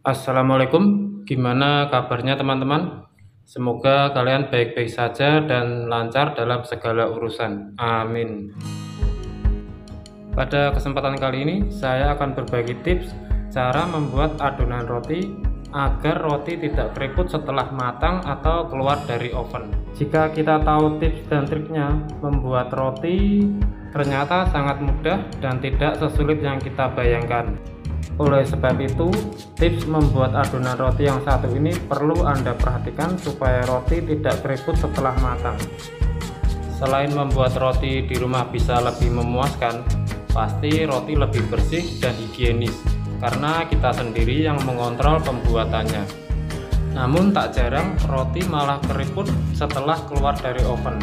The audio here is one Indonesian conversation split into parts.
Assalamualaikum, gimana kabarnya teman-teman? Semoga kalian baik-baik saja dan lancar dalam segala urusan. Amin. Pada kesempatan kali ini, saya akan berbagi tips cara membuat adonan roti agar roti tidak keriput setelah matang atau keluar dari oven. Jika kita tahu tips dan triknya, membuat roti ternyata sangat mudah dan tidak sesulit yang kita bayangkan. Oleh sebab itu, tips membuat adonan roti yang satu ini perlu Anda perhatikan supaya roti tidak keriput setelah matang. Selain membuat roti di rumah bisa lebih memuaskan, pasti roti lebih bersih dan higienis karena kita sendiri yang mengontrol pembuatannya. Namun tak jarang roti malah keriput setelah keluar dari oven.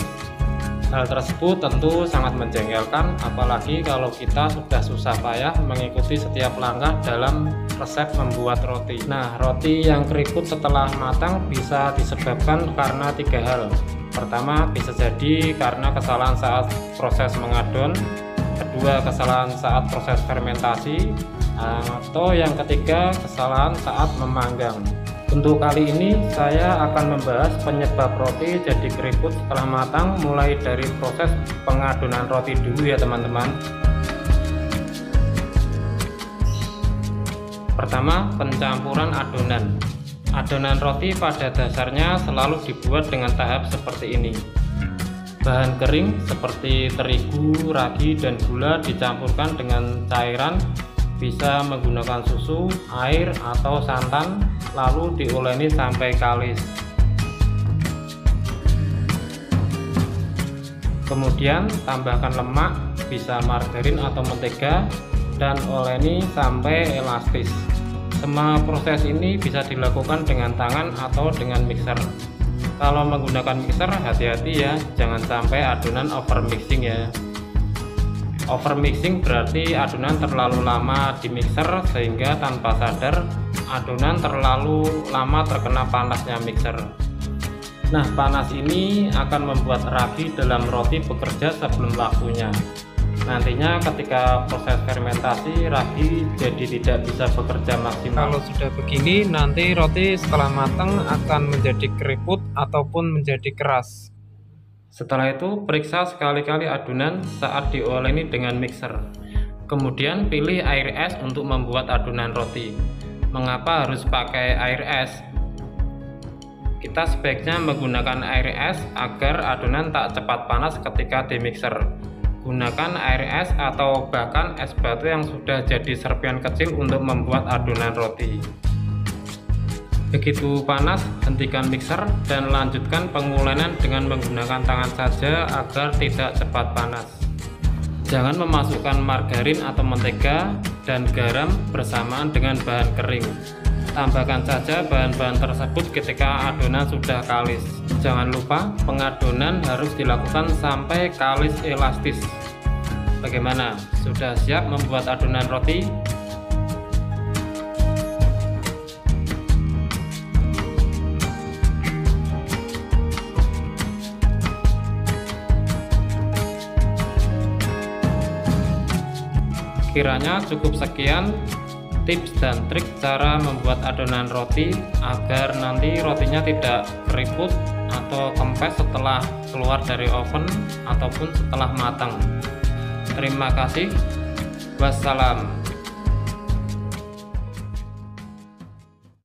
Hal tersebut tentu sangat menjengkelkan, apalagi kalau kita sudah susah payah mengikuti setiap langkah dalam resep membuat roti. Nah, roti yang keriput setelah matang bisa disebabkan karena tiga hal. Pertama, bisa jadi karena kesalahan saat proses mengadon. Kedua, kesalahan saat proses fermentasi. Atau yang ketiga, kesalahan saat memanggang. Untuk kali ini saya akan membahas penyebab roti jadi keriput setelah matang, mulai dari proses pengadonan roti dulu ya teman-teman. Pertama, pencampuran adonan. Adonan roti pada dasarnya selalu dibuat dengan tahap seperti ini. Bahan kering seperti terigu, ragi, dan gula dicampurkan dengan cairan, bisa menggunakan susu, air, atau santan, lalu diuleni sampai kalis. Kemudian tambahkan lemak, bisa margarin atau mentega, dan oleni sampai elastis. Semua proses ini bisa dilakukan dengan tangan atau dengan mixer. Kalau menggunakan mixer, hati-hati ya, jangan sampai adonan over mixing ya. Over mixing berarti adonan terlalu lama di mixer sehingga tanpa sadar adonan terlalu lama terkena panasnya mixer. Nah, panas ini akan membuat ragi dalam roti bekerja sebelum waktunya. Nantinya ketika proses fermentasi, ragi jadi tidak bisa bekerja maksimal. Kalau sudah begini, nanti roti setelah matang akan menjadi keriput ataupun menjadi keras. Setelah itu, periksa sekali-kali adonan saat dioleni dengan mixer. Kemudian pilih air es untuk membuat adonan roti. Mengapa harus pakai air es? Kita sebaiknya menggunakan air es agar adonan tak cepat panas ketika di mixer. Gunakan air es atau bahkan es batu yang sudah jadi serpihan kecil untuk membuat adonan roti. Begitu panas, hentikan mixer dan lanjutkan pengulenan dengan menggunakan tangan saja agar tidak cepat panas. Jangan memasukkan margarin atau mentega dan garam bersamaan dengan bahan kering. Tambahkan saja bahan-bahan tersebut ketika adonan sudah kalis. Jangan lupa pengadonan harus dilakukan sampai kalis elastis. Bagaimana? Sudah siap membuat adonan roti? Kiranya cukup sekian tips dan trik cara membuat adonan roti agar nanti rotinya tidak keriput atau kempes setelah keluar dari oven ataupun setelah matang. Terima kasih. Wassalam.